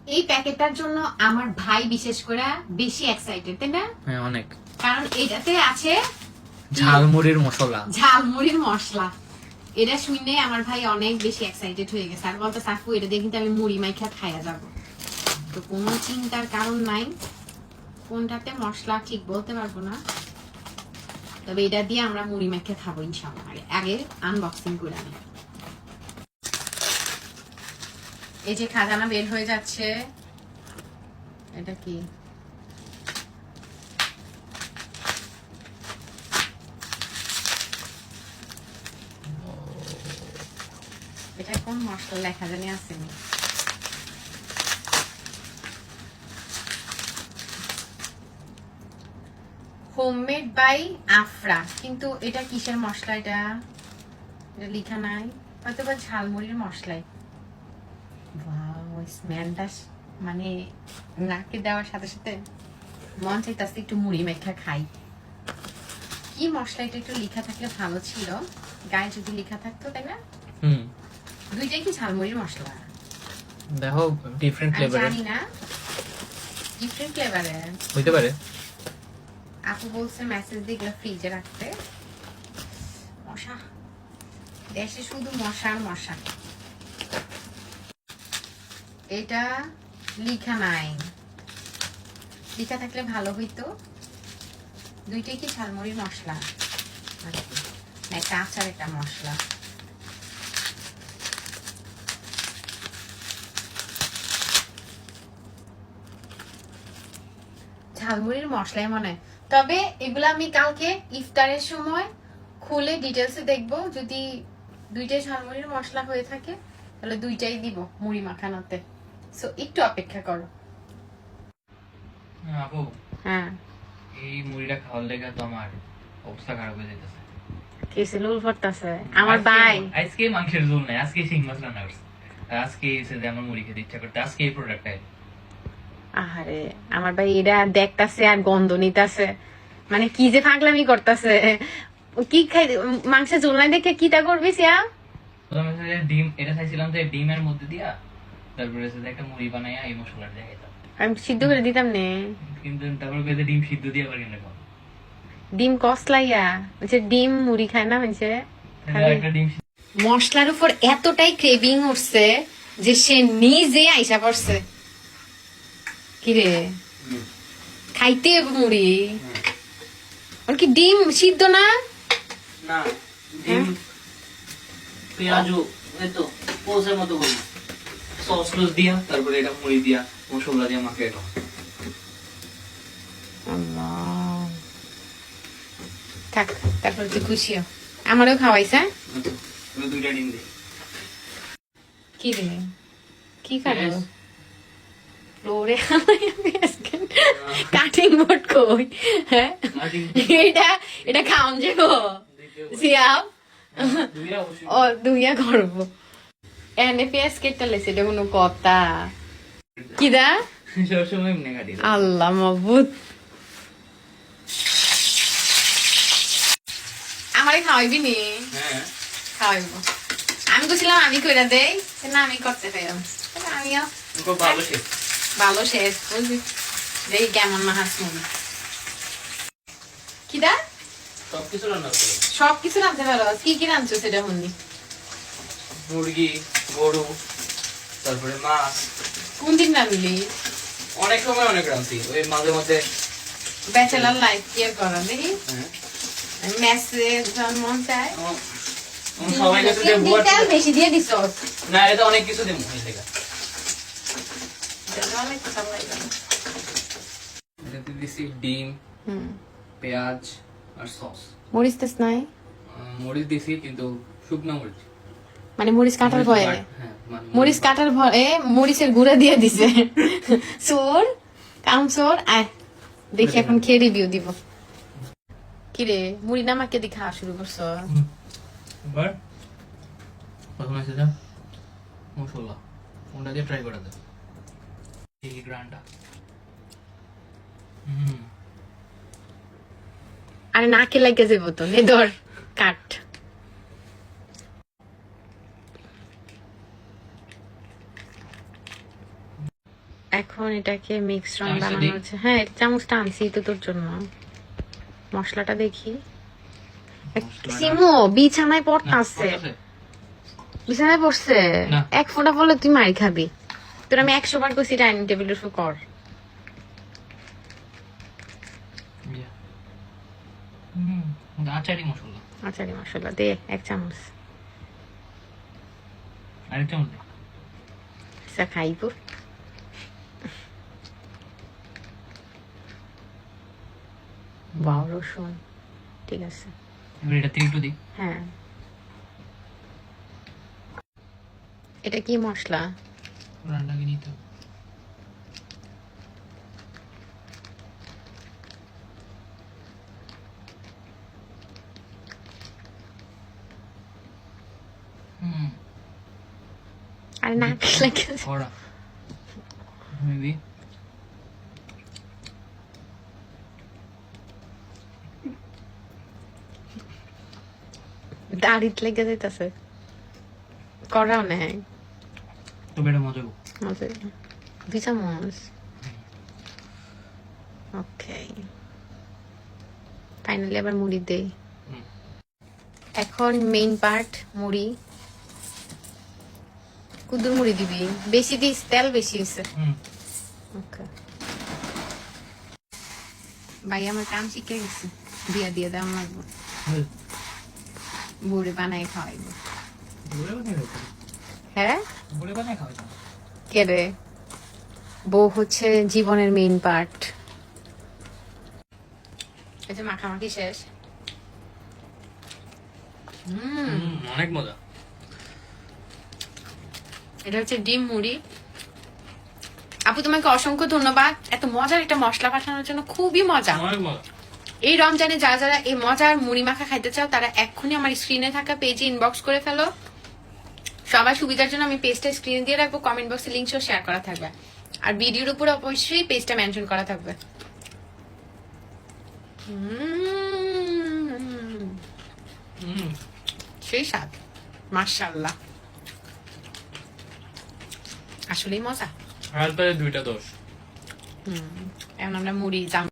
এই প্যাকেটটার জন্য আমার ভাই বিশেষ করে বেশি এক্সাইটেড, তাই না? হ্যাঁ অনেক, কারণ এটাতে আছে ঝালমুড়ির মশলা। ঝালমুড়ির মশলা। এটা শুনে আমার ভাই অনেক বেশি এক্সাইটেড হয়ে গেছে, আর বলতে সাফু এটা দিয়ে কিন্তু আমি মুড়ি মাইখা খাইয়া যাব। তো কোনো চিন্তার কারণ নাই, কোনটাতে মশলা ঠিক বলতে পারবো না, তবে এটা দিয়ে আমরা মুড়ি মাইখা খাবো ইনশাআল্লাহ। আগে আনবক্সিং করে আনি। এই যে খাজানা বের হয়ে যাচ্ছে। এটা কি? এটা কোন মশলা লেখা জানি আসেনি। হোমমেড বাই আফরা, কিন্তু এটা কিসের মশলা? এটা লেখা নাই, হয়তো বা ঝালমুড়ির মশলাই। স্মেলটা মানে নাকে দেওয়ার সাথে সাথে মন চাইতেছে একটু মুড়ি মেখা খাই। কি মশলা এটা একটু লেখা থাকলে ভালো ছিল, গায়ে যদি লেখা থাকতো, তাই না? দুইটাই কি ঝালমুড়ির মশলা? দেখো ডিফারেন্ট ফ্লেভারের। জানি না, ডিফারেন্ট ফ্লেভারের হইতে পারে। আপু বলছে মেসেজ দিয়ে ফ্রিজে রাখতে। মশা, দেশে শুধু মশার মশা। এটা লিখা নাই, লিখা থাকলে ভালো হইতো। দুইটাই কি ঝালমুড়ির মশলা? একটা আচার, একটা মশলা। ঝালমুড়ির মশলাই মনে হয়। তবে এগুলো আমি কালকে ইফতারের সময় খুলে ডিটেলসে দেখবো। যদি দুইটাই ঝালমুড়ির মশলা হয়ে থাকে তাহলে দুইটাই দিব মুড়ি মাখানোতে। সো একটু অপেক্ষা করো। আপু হ্যাঁ, এই মুড়িটা খাওয়ার লেগে তো আমার অবস্থা খারাপ হয়ে যেতেছে। কেসে লুল পড়তাছে আমার ভাই। আজকে মাংসের ঝোল নাই, আজকে শিং মাছ রান্না করছে। আর আজকে এসে যে আমার মুড়ি খেতে ইচ্ছা করতে, আজকে এই প্রোডাক্টটা। আহারে আমার ভাই এরা দেখতাছে আর গন্ধ নিতাছে, মানে কি যে পাগলামি করতাছে। কি খাই মাংসের ঝোল নাই দেখে কিটা করবি সিয়া? প্রথমে ডিম এটা খাইছিলাম, যে ডিমের মধ্যে দিয়া তারপরে একটা মুড়ি বানাইয়া এই মশলাটা দিয়ে খাইতাম। আমি সিদ্ধ করে দিতাম নে, কিন্তু তারপরে কইতে ডিম সিদ্ধ দিয়ে আবার কেন খাও? ডিম কসলাইয়া যে ডিম মুড়ি খায় না মানে। একটা ডিম মশলার উপর এতটাই ক্রেভিং উঠছে যে সে নিজে আইসা পড়ছে। কিরে খাইতে হবে মুড়ি? ওর কি ডিম সিদ্ধ না? না, ডিম পেঁয়াজু এতো পোসের মতো করি, সস টস দিয়া তারপরে এটা মুড়ি দিয়া মশলা দিয়া মাখিয়ে খাও। আল্লাহ, থাক তারপর তুই খুশি হ। আমারও খাওয়াইছে। তুমি দুইটা ডিম দিই। কি রে কি খাবো? ফ্লোরে কাটিং বোর্ড কই? হ্যাঁ এটা এটা খাওন যে গো সিয়াও ও দুইয়া করবো। এনে পেঁয়াজ কেটে লেছে, এটা কোনো কথা? কি দা সবসময় এমনি কাটি। আল্লাহ মাবুদ, আমারে খাওয়াইবি নি? হ্যাঁ খাওয়াইবো। আমি বলছিলাম আমি কইরা দেই, না আমি করতে পাইলাম। আমিও খুব ভালো শেফ। ভালো শেষ বুঝলি, দেখি কেমন মাহাস মুভি। কি দা সবকিছু রান্না করি, সবকিছু রাঁধতে পারো? কি কি রাঁধছো সেটা শুনি। মুরগি, গরু, তারপরে মাছ। কোন দিন রাঁধলি? অনেক সময় অনেক রাঁধছি, ওই মাঝে মধ্যে। ব্যাচেলার লাইফ কি আর করা দেখি, হ্যাঁ মেসে যখন মন চায়। সবাই কাছে যে বুয়ার তেল বেশি দিয়ে দিছ না, এটা অনেক কিছু দেবো এই থেকে। এটাতে দিছি ডিম, পেঁয়াজ আর সস। মরিচ তেস নাই? মরিচ দিছি কিন্তু শুকনো মরিচ, মানে মরিচ কাটার ভয়ে? হ্যাঁ মরিচ কাটার ভয়ে মরিচের গুঁড়া দিয়ে দিছে। চোর কাম চোর। আয় দেখি এখন খেয়ে রিভিউ দিব। কিরে মুড়ি নামাকে দিয়ে খাওয়া শুরু করছো? এবার প্রথমে সেটা মশলা কোনটা দিয়ে ট্রাই করে দেব, এই গ্রান্ডা। আরে নাকে লাগে যাবো তো, নে ধর কাট। এখন এটাকে মিক্স রং চামচটা বানানো দিই? হচ্ছে। হ্যাঁ, এটা চামচটা আনছি তো তোর জন্য। মশলাটা দেখি। মশলাটা- সিমু বিছানায় না, পড়তাছে। পড়তাছে। বিছানায় পড়ছে। না। এক ফোঁটা বললে তুই মারি খাবি। তোর আমি 100 বার কইছি ডাইনিং টেবিলের উপর কর। ইয়া। আচারি মশলা আচারি মশলা দে 1 চামচ। আরেকটা মধ্যে আচ্ছা খাইব। বাও রসুন। ঠিক আছে। এবার এটা থেকে একটু দিই। হ্যাঁ। এটা কি মশলা? রান্নাকে নিতে হবে। আরে না লাগে। কড়া মেবি দাড়িত লেগে যাইতাছে। করাও নেই। তবে এটা মজা হবে। মজা 2 চামচ। ওকে। ফাইনালি আবার মুড়ি দেই। হুম। এখন মেইন পার্ট মুড়ি। কুদুর মুড়ি দিবি। বেশি দিস, তেল বেশি হইছে। ওকে। ভাই আমার কাম শিখে গেছে। দিয়া দিয়ে দাম লাগবে। বুড়ি বানাই খাওয়াইব। হ্যাঁ? বলে বানায় খাওয়া যায়। কে রে? বউ হচ্ছে জীবনের মেইন পার্ট। এই যে মাখামাখি শেষ। অনেক মজা। এটা হচ্ছে ডিম মুড়ি। আপু তোমাকে অসংখ্য ধন্যবাদ এত মজার একটা মশলা পাঠানোর জন্য। খুবই মজা। অনেক মজা। এই রমজানে যারা যারা এই মজার মুড়ি মাখা খাইতে চাও তারা এক্ষুনি আমার স্ক্রিনে থাকা পেজে ইনবক্স করে ফেলো। সবার সুবিধার জন্য আমি পেজটা স্ক্রিনে দিয়ে রাখবো, কমেন্ট বক্সে লিংক সহ শেয়ার করা থাকবে, আর ভিডিওর উপর অবশ্যই পেজটা মেনশন করা থাকবে। সেই স্বাদ, মাশাআল্লাহ, আসলেই মজা। আর তাহলে 2টা 10। এখন আমরা মুড়ি জাম